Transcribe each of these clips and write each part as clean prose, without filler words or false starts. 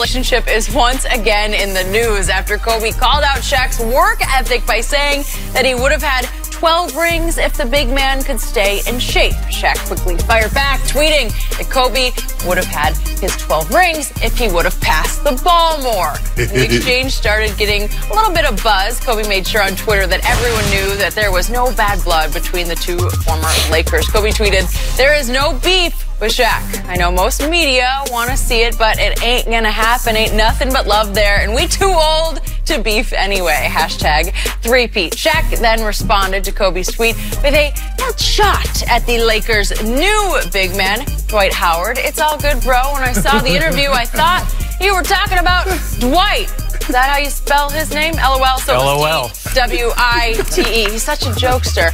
Relationship is once again in the news after Kobe called out Shaq's work ethic by saying that he would have had 12 rings if the big man could stay in shape. Shaq quickly fired back, tweeting that Kobe would have had his 12 rings if he would have passed the ball more. The exchange started getting a little bit of buzz. Kobe made sure on Twitter that everyone knew that there was no bad blood between the two former Lakers. Kobe tweeted, "There is no beef with Shaq. I know most media want to see it, but it ain't gonna happen. Ain't nothing but love there, and we too old to beef anyway." Hashtag threepeat. Shaq then responded to Kobe's tweet with a shot at the Lakers' new big man, Dwight Howard. "It's all good, bro. When I saw the interview, I thought you were talking about Dwight. Is that how you spell his name? LOL. So LOL. W-I-T-E. He's such a jokester.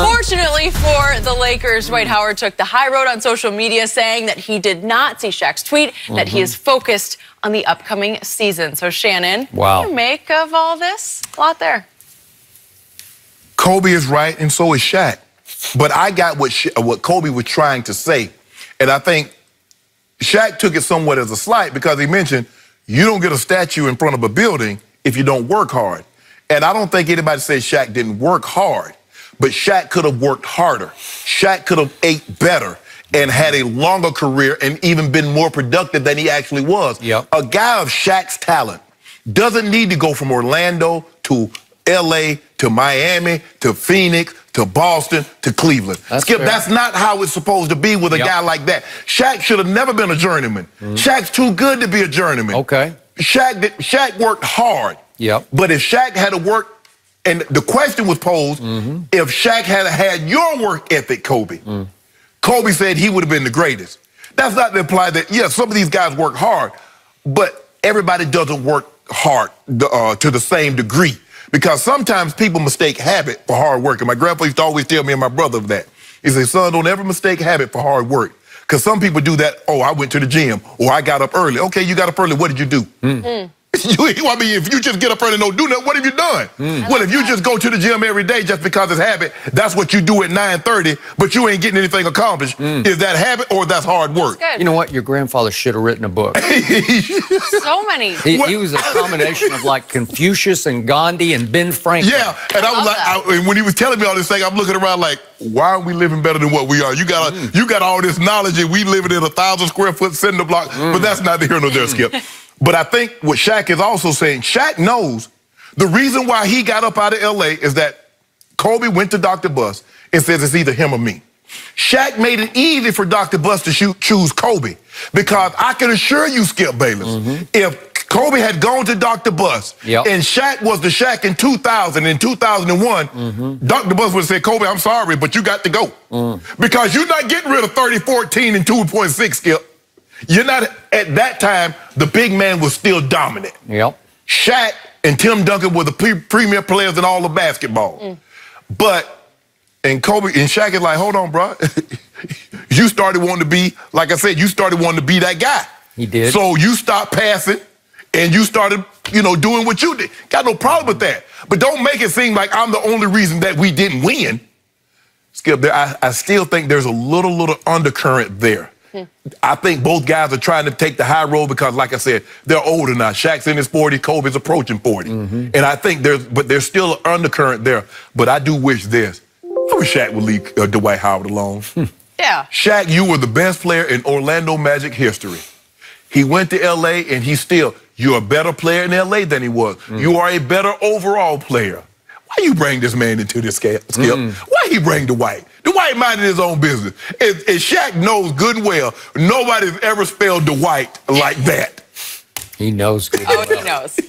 Fortunately for the Lakers, Dwight Howard took the high road on social media, saying that he did not see Shaq's tweet, that he is focused on the upcoming season. So, Shannon, what do you make of all this? A lot there. Kobe is right, and so is Shaq. But I got what Kobe was trying to say. And I think Shaq took it somewhat as a slight because he mentioned, you don't get a statue in front of a building if you don't work hard. And I don't think anybody says Shaq didn't work hard, but Shaq could have worked harder. Shaq could have ate better and had a longer career and even been more productive than he actually was. Yep. A guy of Shaq's talent doesn't need to go from Orlando to LA to Miami to Phoenix to Boston to Cleveland. Skip, that's not how it's supposed to be with a guy like that. Shaq should have never been a journeyman. Shaq's too good to be a journeyman. Okay. Shaq worked hard. Yep. But if Shaq had to work, and the question was posed, if Shaq had had your work ethic, Kobe, Kobe said he would have been the greatest. That's not to imply that, yeah, some of these guys work hard, but everybody doesn't work hard to the same degree. Because sometimes people mistake habit for hard work. And my grandpa used to always tell me and my brother that. He said, son, don't ever mistake habit for hard work. Because some people do that, oh, I went to the gym, or I got up early. Okay, you got up early, what did you do? I mean, if you just get up early and don't do nothing, what have you done? Well, if you just go to the gym every day just because it's habit, that's what you do at 9:30, but you ain't getting anything accomplished. Is that habit or that's hard work? You know what? Your grandfather should have written a book. So many. He was a combination of like Confucius and Gandhi and Ben Franklin. Yeah, and I was like, when he was telling me all this thing, I'm looking around like, why aren't we living better than what we are? You got all this knowledge and we living in 1,000 square foot cinder block, but that's neither here nor there, Skip. But I think what Shaq is also saying, Shaq knows the reason why he got up out of LA is that Kobe went to Dr. Buss and says it's either him or me. Shaq made it easy for Dr. Buss to choose Kobe because I can assure you, Skip Bayless, if Kobe had gone to Dr. Buss and Shaq was the Shaq in 2000 and 2001, Dr. Buss would have said, Kobe, I'm sorry, but you got to go. Because you're not getting rid of 30, 14, and 2.6, Skip. You're not, at that time, the big man was still dominant. Shaq and Tim Duncan were the premier players in all of basketball. And Kobe and Shaq is like, hold on, bro. You started wanting to be, like I said, you started wanting to be that guy. He did. So you stopped passing and you started, doing what you did. Got no problem with that. But don't make it seem like I'm the only reason that we didn't win. Skip, I still think there's a little undercurrent there. I think both guys are trying to take the high road because, like I said, they're older now. Shaq's in his 40s, Kobe's approaching 40. And I think there's still an undercurrent there. But I do wish this. I wish Shaq would leave Dwight Howard alone. Yeah. Shaq, you were the best player in Orlando Magic history. He went to L.A. and you're a better player in L.A. than he was. You are a better overall player. Why you bring this man into this Skip? Why he bring Dwight? Dwight minded his own business. And Shaq knows good and well, nobody's ever spelled Dwight like that. He knows good well. He knows.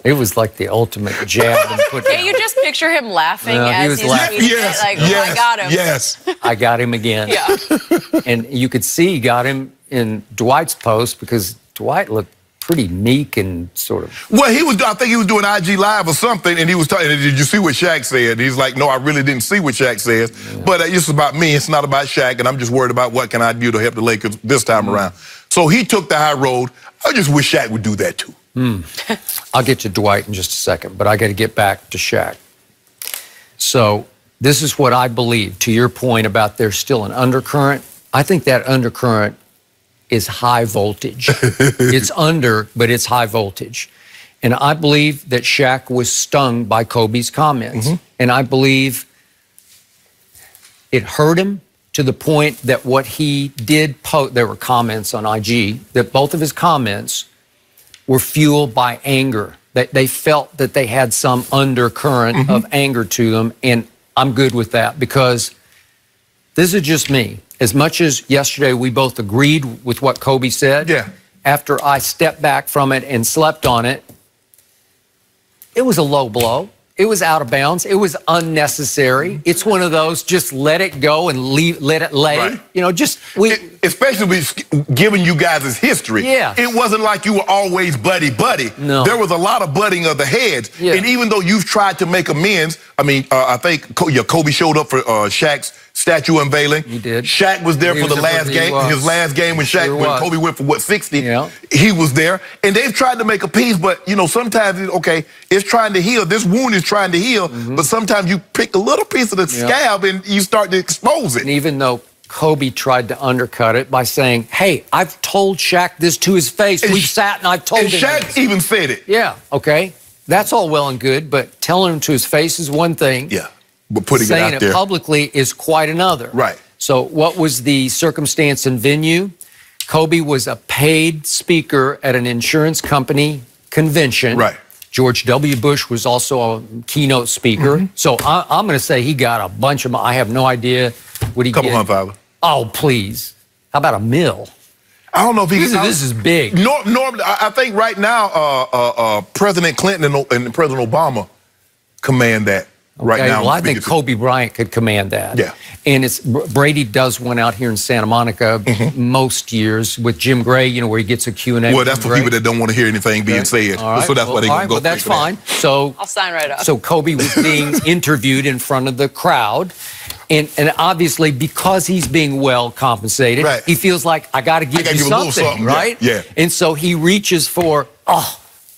It was like the ultimate jab and put down. Can't you just picture him laughing as he's laughing. it? Like, oh, I got him. Yes. I got him again. Yeah. And you could see he got him in Dwight's post because Dwight looked pretty meek and sort of. Well, I think he was doing IG Live or something, and he was talking, did you see what Shaq said? He's like, no, I really didn't see what Shaq says. But it's about me, it's not about Shaq, and I'm just worried about what can I do to help the Lakers this time around. So he took the high road. I just wish Shaq would do that too. I'll get to Dwight in just a second, but I got to get back to Shaq. So this is what I believe, to your point about there's still an undercurrent. I think that undercurrent is high voltage. It's under, but it's high voltage. And I believe that Shaq was stung by Kobe's comments. And I believe it hurt him to the point that what he did post, there were comments on IG, that both of his comments were fueled by anger. That they felt that they had some undercurrent of anger to them. And I'm good with that because this is just me. As much as yesterday we both agreed with what Kobe said, after I stepped back from it and slept on it, it was a low blow. It was out of bounds. It was unnecessary. It's one of those, just let it go and let it lay. Right. You know, especially with giving you guys his history. Yeah. It wasn't like you were always buddy-buddy. No. There was a lot of butting of the heads. Yeah. And even though you've tried to make amends, I mean, I think Kobe showed up for Shaq's statue unveiling. He did. Shaq was there for the last game. His last game when when Kobe went for 60. Yeah. He was there. And they've tried to make a peace, but you know, sometimes it's trying to heal. This wound is trying to heal, but sometimes you pick a little piece of the scab and you start to expose it. And even though Kobe tried to undercut it by saying, hey, I've told Shaq this to his face. We've sat and I've told him. And Shaq even said it. Yeah, okay. That's all well and good, but telling him to his face is one thing. Yeah, but putting it out there. Saying it publicly is quite another. Right. So what was the circumstance and venue? Kobe was a paid speaker at an insurance company convention. Right. George W. Bush was also a keynote speaker. So I'm going to say he got a bunch of, I have no idea what he Couple get. $100,000. Oh, please. How about $1 million? I don't know if he This is big. Normally, I think right now, President Clinton and President Obama command that right now. Well, I think Kobe Bryant could command that. Yeah. And Brady does one out here in Santa Monica most years with Jim Gray, you know, where he gets a Q&A. Well, that's for people that don't want to hear anything being said. All right. So that's why they go. Well, that's fine. So I'll sign right up. So Kobe was being interviewed in front of the crowd. And obviously, because he's being well compensated, he feels like, I got to give you something, right? Yeah. And so he reaches for,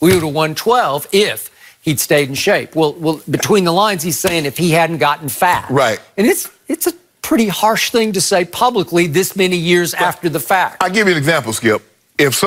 we would have won 12 if he'd stayed in shape. Well, between the lines, he's saying if he hadn't gotten fat. Right. And it's a pretty harsh thing to say publicly this many years after the fact. I'll give you an example, Skip.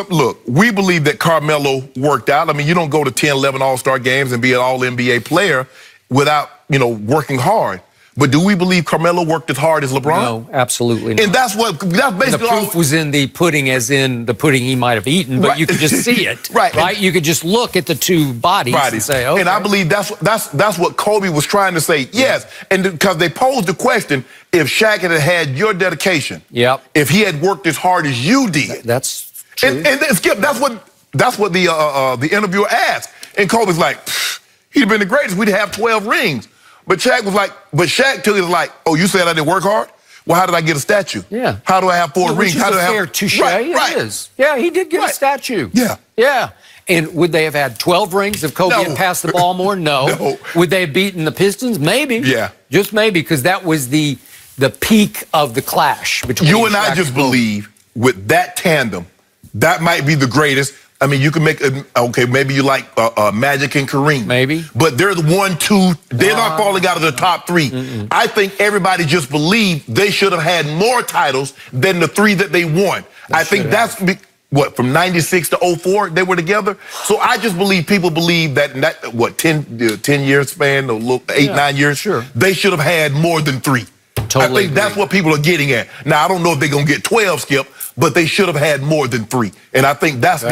Look, we believe that Carmelo worked out. I mean, you don't go to 10, 11 All-Star games and be an All-NBA player without, working hard. But do we believe Carmelo worked as hard as LeBron? No, absolutely not. And that's basically the proof was in the pudding, as in the pudding he might have eaten, but you could just see it. Right? You could just look at the two bodies and say, okay. And I believe that's what Kobe was trying to say. Yes, and because they posed the question, if Shaq had your dedication, if he had worked as hard as you did, that's true. And then, Skip, that's what the interviewer asked, and Kobe's like, he'd have been the greatest. We'd have 12 rings. But Shaq took it like, oh, you said I didn't work hard? Well, how did I get a statue? Yeah. How do I have 4 rings? How do I have fair touche? Right. It is. Yeah, he did get a statue. Yeah. Yeah. And would they have had 12 rings if Kobe had passed the ball more? No. Would they have beaten the Pistons? Maybe. Yeah. Just maybe, because that was the peak of the clash between you and Shaq I just believe with that tandem, that might be the greatest. I mean, you can make maybe you like Magic and Kareem. Maybe. But they're the 1, 2. They're not falling out of the top 3. I think everybody just believed they should have had more titles than the 3 that they won. I think that's from 96 to 04 they were together. So I just believe people believe that 10 years span, or 8, 9 years. Sure. They should have had more than 3. Totally I think that's what people are getting at. Now, I don't know if they're going to get 12, Skip, but they should have had more than 3. And I think that's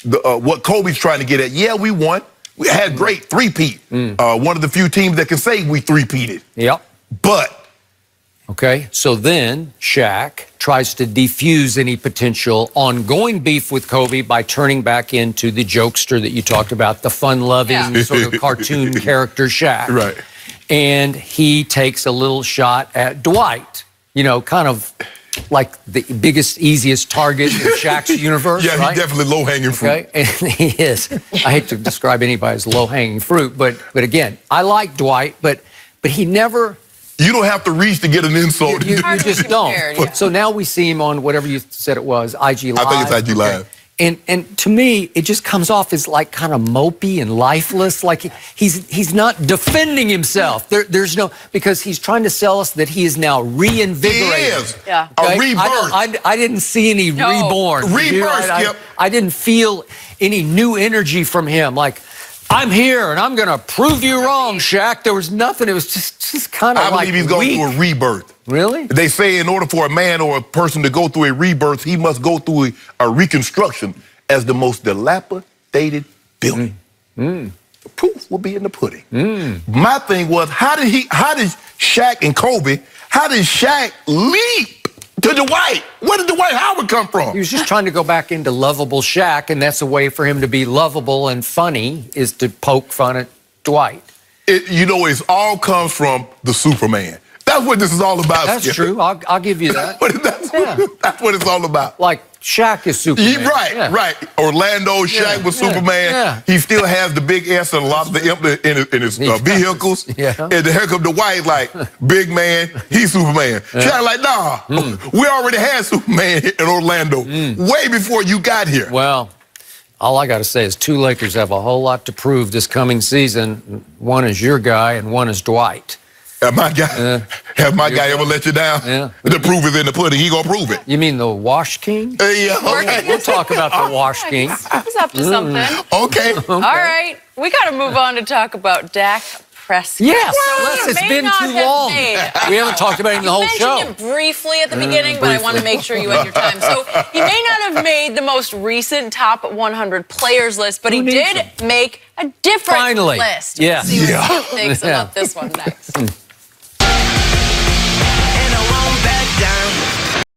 what Kobe's trying to get at. Yeah, we won. We had great three-peat. One of the few teams that can say we three-peated. Yep. But. Okay, so then Shaq tries to defuse any potential ongoing beef with Kobe by turning back into the jokester that you talked about, the fun-loving sort of cartoon character Shaq. Right. And he takes a little shot at Dwight, kind of like the biggest, easiest target in Shaq's universe. Yeah, right? He's definitely low-hanging fruit. Okay, and he is. I hate to describe anybody as low-hanging fruit, but again, I like Dwight, but he never. You don't have to reach to get an insult. You just don't. So now we see him on whatever you said it was, IG Live. I think it's IG Live. And to me, it just comes off as like kind of mopey and lifeless. Like he's not defending himself. There's no, because he's trying to sell us that he is now reinvigorated. He is. Yeah. A rebirth. I didn't see any reborn. Rebirth, Skip. I didn't feel any new energy from him. Like, I'm here and I'm going to prove you wrong, Shaq. There was nothing. It was just kind of like I believe he's going through a rebirth. Really? They say in order for a man or a person to go through a rebirth, he must go through a reconstruction as the most dilapidated building. The proof will be in the pudding. My thing was, how did Shaq and Kobe, how did Shaq leap to Dwight? Where did Dwight Howard come from? He was just trying to go back into lovable Shaq, and that's a way for him to be lovable and funny, is to poke fun at Dwight. It all comes from the Superman. That's what this is all about. That's Skip. true. I'll give you that. That's what it's all about. Like, Shaq is Superman. Right. Orlando, Shaq was Superman. Yeah. He still has the big S and a lot of the imp in his vehicles. Yeah. And then here come Dwight, like, big man, he's Superman. Shaq like, nah, we already had Superman in Orlando way before you got here. Well, all I got to say is two Lakers have a whole lot to prove this coming season. One is your guy and one is Dwight. Have my guy ever let you down? Yeah. The proof is in the pudding. He gonna prove it. You mean the Wash King? Yeah. We'll talk about the Wash King. He's up to something. Okay. All right. We got to move on to talk about Dak Prescott. Yes, So it's he been may not too have long. made- We haven't talked about him the whole You show. mentioned it briefly at the beginning, but I want to make sure you had your time. So he may not have made the most recent top 100 players list, but he Who needs did make a different Finally. list. Yes. We'll see what Yeah. Skip thinks about this one next.